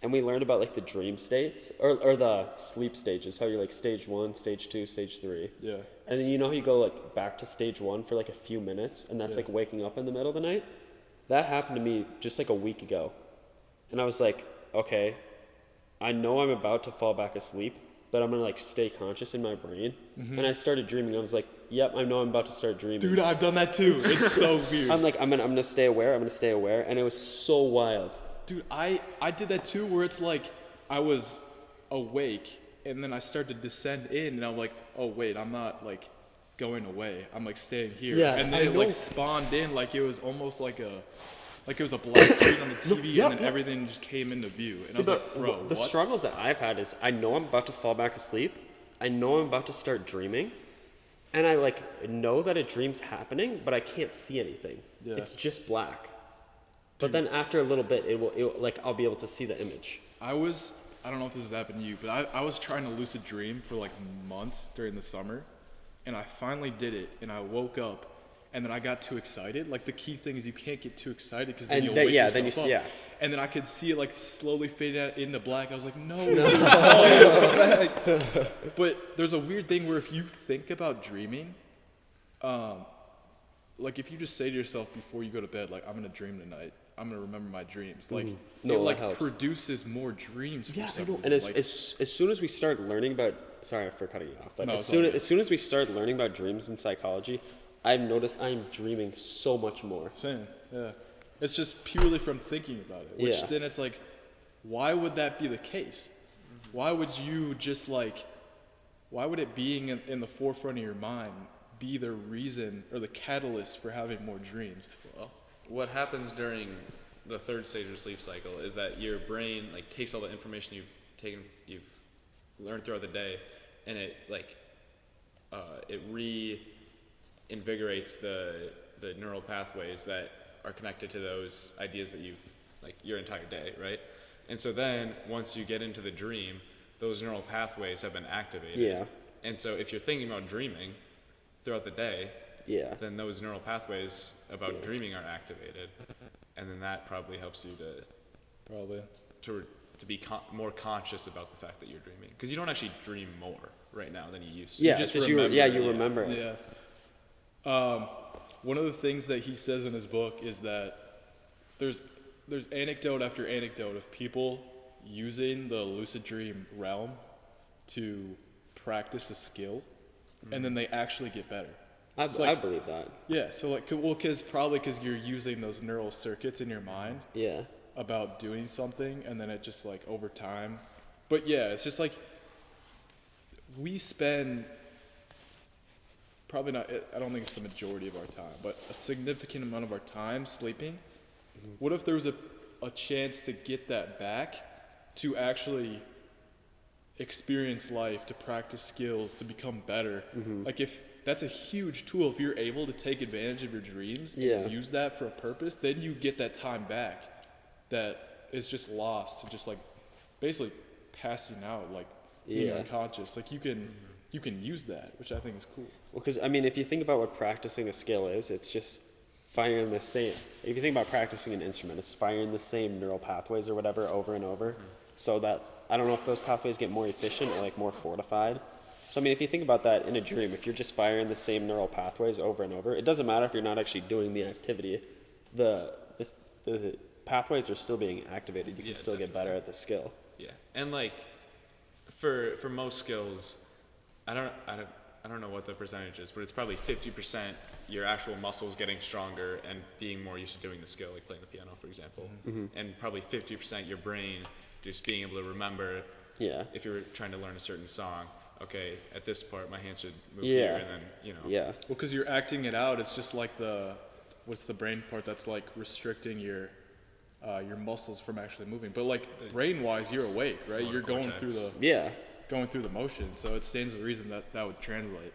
and we learned about like the dream states or the sleep stages, how you're like stage 1, stage 2, stage 3. Yeah. And then you know how you go like back to stage 1 for like a few minutes, and that's like waking up in the middle of the night? That happened to me just like a week ago. And I was like, okay, I know I'm about to fall back asleep, but I'm gonna like stay conscious in my brain. And I started dreaming. I was like, yep, I know I'm about to start dreaming. Dude, I've done that too. It's so weird. I'm like, I'm gonna stay aware. And it was so wild. Dude, I did that too, where it's like I was awake and then I started to descend in, and I'm like, oh wait, I'm not like going away. I'm like staying here. Yeah, and then I it know. like spawned in, like it was almost like it was a black screen on the TV, and then everything just came into view. And I was like, bro, the what? struggles that I've had is I know I'm about to fall back asleep. I know I'm about to start dreaming. And I like know that a dream's happening, but I can't see anything. Yeah. It's just black. But then after a little bit, it will like I'll be able to see the image. I don't know if this has happened to you, but I was trying to lucid dream for like months during the summer, and I finally did it, and I woke up, and then I got too excited. Like the key thing is you can't get too excited, because then And you'll then- wake yeah, yourself then you up. see- yeah. And then I could see it like slowly fade out into black. I was like, no. But there's a weird thing where if you think about dreaming, like if you just say to yourself before you go to bed, like I'm gonna dream tonight, I'm gonna remember my dreams. Like No, it that like helps. produces more dreams for Yeah, some I know. reason. And as, Like, as soon as we start learning about, sorry for cutting you off, but No, as it's all good. soon as we start learning about dreams in psychology, I've noticed I'm dreaming so much more. same, yeah. It's just purely from thinking about it. Which Yeah. then it's like, why would that be the case? Why would you just like why would it being in the forefront of your mind be the reason or the catalyst for having more dreams? Well, what happens during the third stage of sleep cycle is that your brain like takes all the information you've learned throughout the day, and it reinvigorates the neural pathways that are connected to those ideas that you've like your entire day, right? And so then once you get into the dream, those neural pathways have been activated. Yeah. And so if you're thinking about dreaming throughout the day, then those neural pathways about dreaming are activated, and then that probably helps you to be more conscious about the fact that you're dreaming, because you don't actually dream more right now than you used to. Yeah, just it's just remember you remember it. Yeah. One of the things that he says in his book is that there's anecdote after anecdote of people using the lucid dream realm to practice a skill, and then they actually get better. I believe that. Yeah, so like, well, probably because you're using those neural circuits in your mind about doing something, and then it just like over time. But yeah, it's just like we spend probably not, I don't think it's the majority of our time, but a significant amount of our time sleeping. What if there was a chance to get that back, to actually experience life, to practice skills, to become better? Like if that's a huge tool, if you're able to take advantage of your dreams and use that for a purpose, then you get that time back that is just lost to just like basically passing out, like being unconscious. Like you can use that, which I think is cool. Well, because I mean, if you think about what practicing a skill is, it's just firing the same. If you think about practicing an instrument, it's firing the same neural pathways or whatever over and over, so that I don't know if those pathways get more efficient or like more fortified. So I mean, if you think about that in a dream, if you're just firing the same neural pathways over and over, it doesn't matter if you're not actually doing the activity. The pathways are still being activated. You can still get better at the skill. Yeah, and like for most skills, I don't know what the percentage is, but it's probably 50% your actual muscles getting stronger and being more used to doing the skill, like playing the piano, for example, and probably 50% your brain just being able to remember. If you're trying to learn a certain song, okay, at this part my hands should move here, and then Well, because you're acting it out. It's just like what's the brain part that's like restricting your muscles from actually moving. But like brain-wise, you're awake, right? You're going through the motion, so it stands to reason that would translate.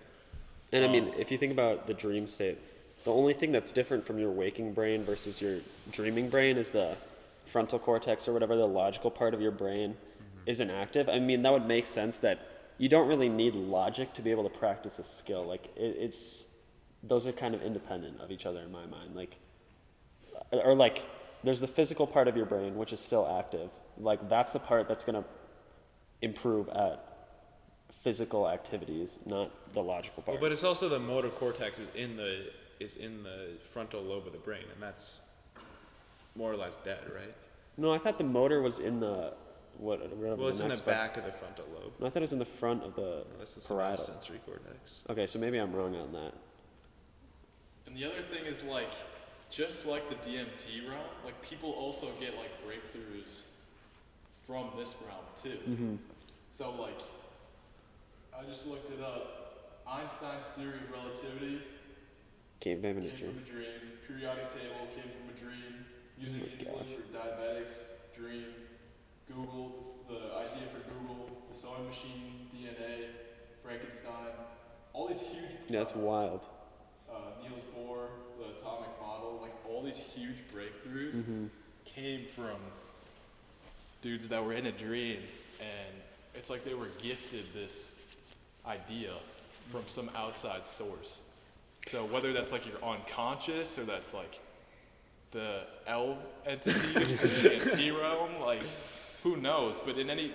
And I mean, if you think about the dream state, the only thing that's different from your waking brain versus your dreaming brain is the frontal cortex or whatever, the logical part of your brain isn't active. I mean, that would make sense that you don't really need logic to be able to practice a skill. Like those are kind of independent of each other in my mind. Like, or like there's the physical part of your brain, which is still active. Like that's the part that's going to improve at physical activities, not the logical part. Well, but it's also the motor cortex is in the frontal lobe of the brain, and that's more or less dead, right? No, I thought the motor was in the Well, it's in the back of the frontal lobe. No, I thought it was in the front of the That's the parietal. sensory cortex. Okay, so maybe I'm wrong on that. And the other thing is like, just like the DMT realm, like people also get like breakthroughs from this realm too. So like, I just looked it up. Einstein's theory of relativity Came from a came dream. from a dream. Periodic table came from a dream. Using insulin for diabetics, dream. Google, the idea for Google, the sewing machine, DNA, Frankenstein, all these huge. Yeah, that's wild. Niels Bohr, the atomic model, like all these huge breakthroughs came from dudes that were in a dream, and it's like they were gifted this idea from some outside source. So whether that's like your unconscious or that's like the elf entity, the DMT realm, like who knows? But in any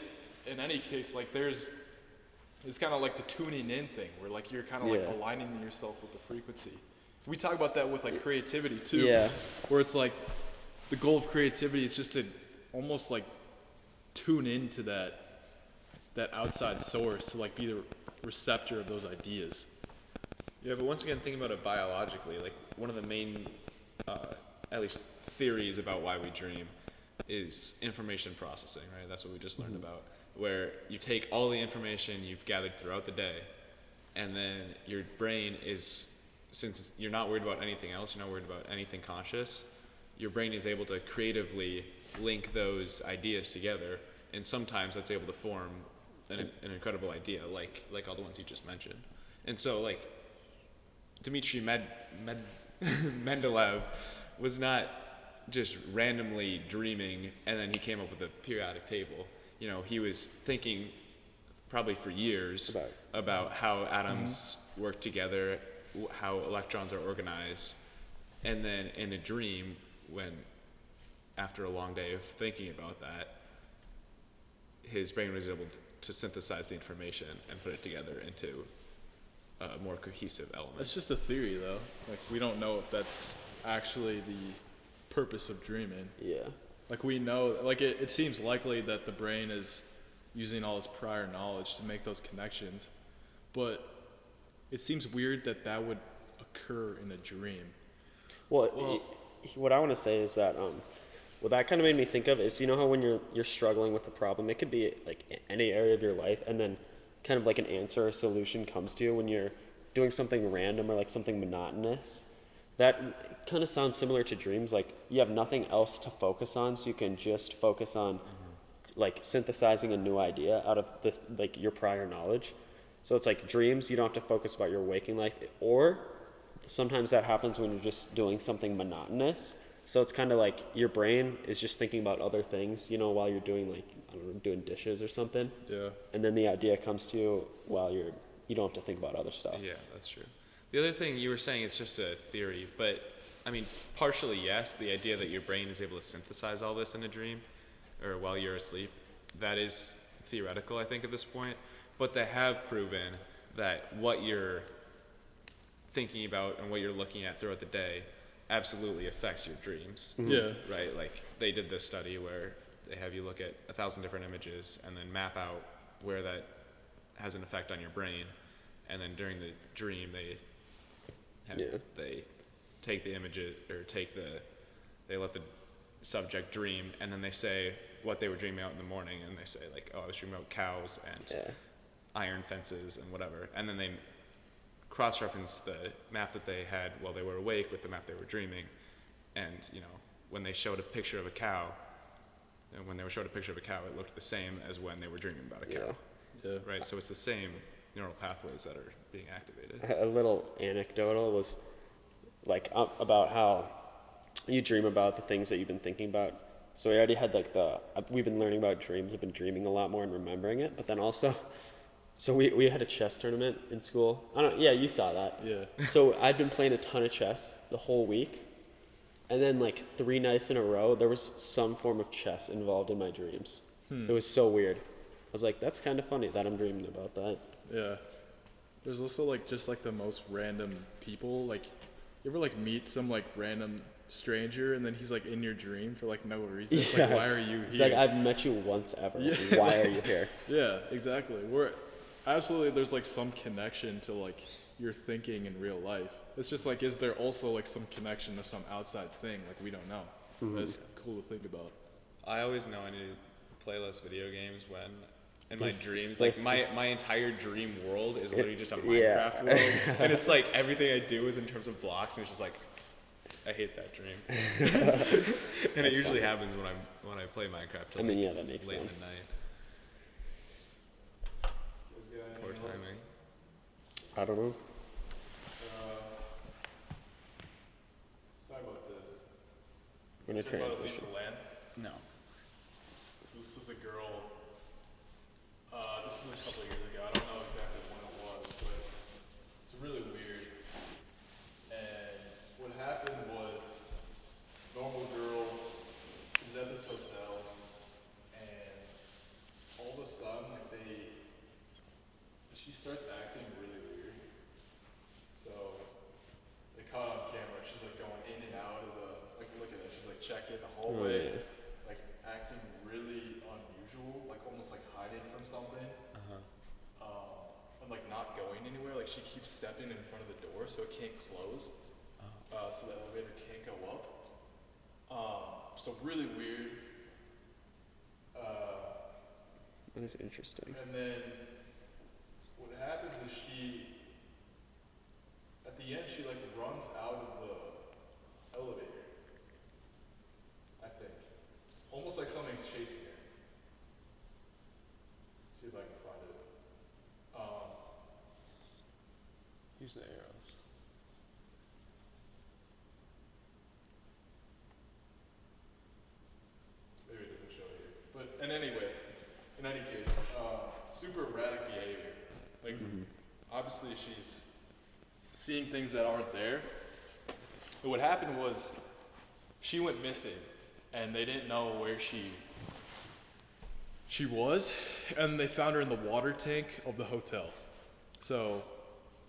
case, like it's kind of like the tuning in thing, where like you're kind of like aligning yourself with the frequency. We talk about that with like creativity too, where it's like the goal of creativity is just to almost like tune into that outside source, to like be the receptor of those ideas. Yeah, but once again, thinking about it biologically, like one of the main, at least theories about why we dream is information processing, right? That's what we just learned about. where you take all the information you've gathered throughout the day, and then your brain is, since you're not worried about anything else, you're not worried about anything conscious, your brain is able to creatively link those ideas together, and sometimes that's able to form an incredible idea, like all the ones you just mentioned. And so, like, Dmitry Mendeleev was not just randomly dreaming and then he came up with a periodic table. You know, he was thinking probably for years about how atoms work together, how electrons are organized, and then in a dream, when after a long day of thinking about that, his brain was able to synthesize the information and put it together into a more cohesive element. That's just a theory, though. Like, we don't know if that's actually the purpose of dreaming. Yeah. Like, we know, like, it seems likely that the brain is using all its prior knowledge to make those connections, but it seems weird that that would occur in a dream. Well, what I want to say is that what that kind of made me think of is, you know how when you're struggling with a problem, it could be like any area of your life, and then kind of like an answer or solution comes to you when you're doing something random or like something monotonous. That kind of sounds similar to dreams. Like, you have nothing else to focus on, so you can just focus on like synthesizing a new idea out of the like your prior knowledge. So it's like dreams, you don't have to focus about your waking life, or sometimes that happens when you're just doing something monotonous. So it's kind of like your brain is just thinking about other things, you know, while you're doing, like, I don't know, doing dishes or something. Yeah. And then the idea comes to you while you don't have to think about other stuff. Yeah, that's true. The other thing you were saying is just a theory, but I mean, partially yes, the idea that your brain is able to synthesize all this in a dream or while you're asleep, that is theoretical, I think, at this point. But they have proven that what you're thinking about and what you're looking at throughout the day absolutely affects your dreams. Yeah. Right? Like, they did this study where they have you look at 1,000 different images and then map out where that has an effect on your brain. And then during the dream, they take the images, or they let the subject dream, and then they say what they were dreaming about in the morning, and they say, like, oh, I was dreaming about cows and iron fences and whatever. And then they cross-reference the map that they had while they were awake with the map they were dreaming. And, you know, when they showed a picture of a cow, and when they were showed a picture of a cow, it looked the same as when they were dreaming about a cow. Yeah. Right? So it's the same neural pathways that are being activated. A little anecdotal was like about how you dream about the things that you've been thinking about. So we already had like we've been learning about dreams. I've been dreaming a lot more and remembering it. But then also, so we had a chess tournament in school. Yeah, you saw that. Yeah. So I'd been playing a ton of chess the whole week. And then like 3 nights in a row, there was some form of chess involved in my dreams. It was so weird. I was like, that's kind of funny that I'm dreaming about that. Yeah. There's also like just like the most random people. Like, you ever like meet some like random stranger and then he's like in your dream for like no reason? It's like, why are you here? It's like, I've met you once ever. Yeah. Why are you here? Yeah, exactly. There's like some connection to like your thinking in real life. It's just like, is there also like some connection to some outside thing like we don't know? That's cool to think about. I always know I need to play less video games when in my dreams, like my entire dream world is literally just a Minecraft world, and it's like everything I do is in terms of blocks, and it's just like, I hate that dream. And it usually happens when I play Minecraft till that makes late sense. at night. Poor timing. I don't know. Let's talk about this. We're in a transition. No. So this is a girl. This is a couple of years ago. I don't know exactly when it was, but it's really weird. And what happened was, normal girl was at this hotel, and all of a sudden, like she starts acting really weird. So they caught on camera. She's like going in and out of look at that. She's like checking the hallway. Like acting really unusual, like almost like hiding from something, and like not going anywhere. Like she keeps stepping in front of the door so it can't close, so the elevator can't go up. So really weird. That is interesting. And then what happens is at the end, she like runs out of the elevator. I think. Almost like something's chasing her. See if I can find it. Use the arrows. Maybe it doesn't show here. But in any case, super erratic behavior. Like, obviously she's seeing things that aren't there. But what happened was, she went missing, and they didn't know where she was, and they found her in the water tank of the hotel. So,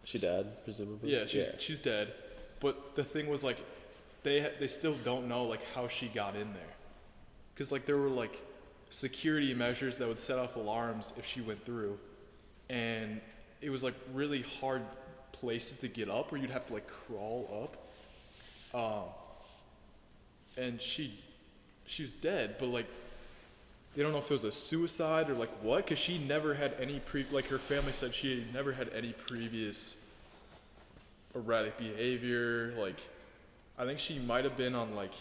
She dead, presumably. yeah, she's dead. But the thing was like, they still don't know like how she got in there, because like there were like security measures that would set off alarms if she went through, and it was like really hard places to get up where you'd have to like crawl up. And she was dead, but like they don't know if it was a suicide or like what, because she never had any like her family said she had never had any previous erratic behavior. Like I think she might have been on like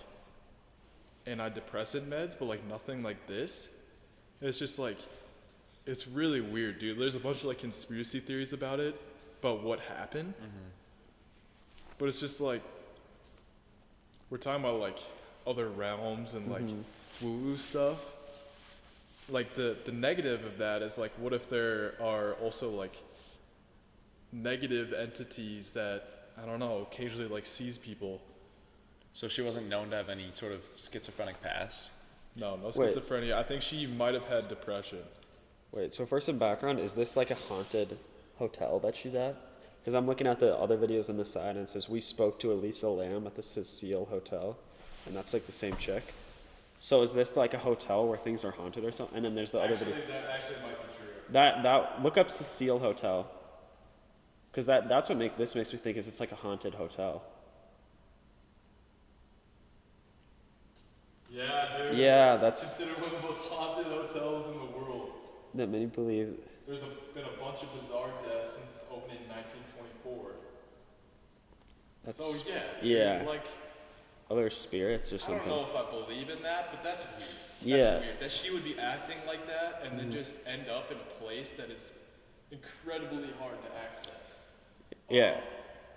antidepressant meds, but like nothing like this. It's just like, it's really weird, dude. There's a bunch of like conspiracy theories about it, about what happened. But it's just like, we're talking about like other realms and like woo-woo stuff. Like the negative of that is like, what if there are also like negative entities that, I don't know, occasionally like seize people. So she wasn't known to have any sort of schizophrenic past? No Wait. schizophrenia. I think she might have had depression. Wait, so for some background, is this like a haunted hotel that she's at? Because I'm looking at the other videos on the side and it says, we spoke to Elisa Lamb at the Cecile Hotel. And that's like the same chick. So is this like a hotel where things are haunted or something? And then there's the other video. That actually might be true. That look up Cecile Hotel. Because that's what makes me think is it's like a haunted hotel. Yeah, dude. Yeah, that's Considered one of the most haunted hotels in the world. that many believe. There's been a bunch of bizarre deaths since its opening in 1924. That's So yeah. yeah. Dude, like, Other spirits or I something. don't know if I believe in that, but that's weird. Yeah. Weird. That she would be acting like that and then just end up in a place that is incredibly hard to access. Yeah.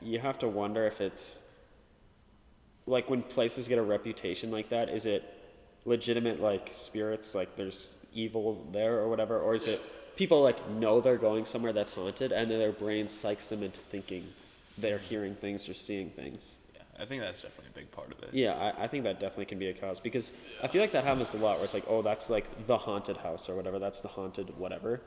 You have to wonder if it's like when places get a reputation like that, is it legitimate like spirits, like there's evil there or whatever, or is it people like know they're going somewhere that's haunted and then their brain psychs them into thinking they're hearing things or seeing things? Yeah, I think that's definitely a big part of it. Yeah, I think that definitely can be a cause because I feel like that happens a lot where it's like, oh, that's like the haunted house or whatever, that's the haunted whatever,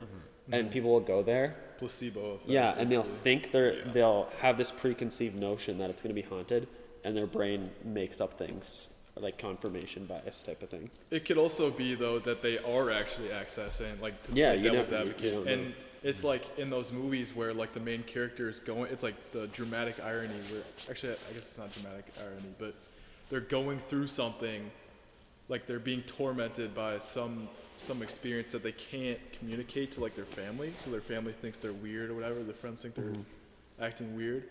and people will go there. Placebo effect. Yeah, and they'll basically. think they'll have this preconceived notion that it's going to be haunted, and their brain makes up things, like confirmation bias type of thing. It could also be though that they are actually accessing, like to Yeah, play you devil's don't- you advocate, don't know. and it's like in those movies where like the main character is going. It's like the dramatic irony. Where actually, I guess it's not dramatic irony, but they're going through something, like they're being tormented by some experience that they can't communicate to like their family, so their family thinks they're weird or whatever. Their friends think they're acting weird.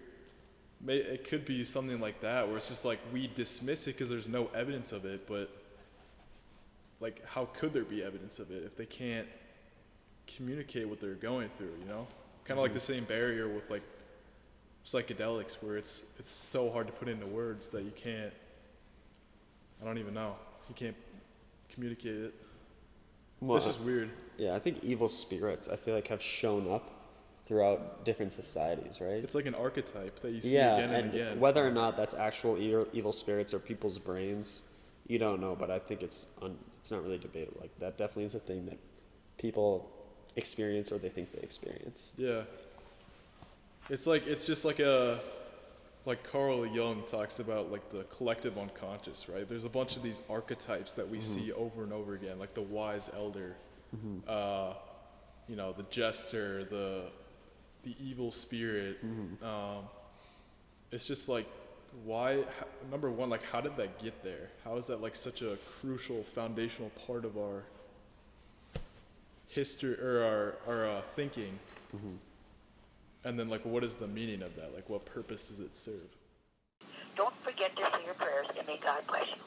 It could be something like that, where it's just like we dismiss it because there's no evidence of it, but like how could there be evidence of it if they can't communicate what they're going through, you know? Kind of like the same barrier with like psychedelics, where it's so hard to put into words that you can't, I don't even know, you can't communicate it. Well, This is weird. yeah, I think evil spirits, I feel like, have shown up throughout different societies, right? It's like an archetype that you see Yeah, again and again. whether or not that's actual evil spirits or people's brains, you don't know, but I think it's not really debatable. Like, that definitely is a thing that people experience or they think they experience. Yeah. It's just like Carl Jung talks about like the collective unconscious, right? There's a bunch of these archetypes that we see over and over again, like the wise elder, you know, the jester, the evil spirit. It's just like, number one, like how did that get there? How is that like such a crucial foundational part of our history or our thinking, and then like what is the meaning of that? Like what purpose does it serve? Don't forget to say your prayers, and may God bless you.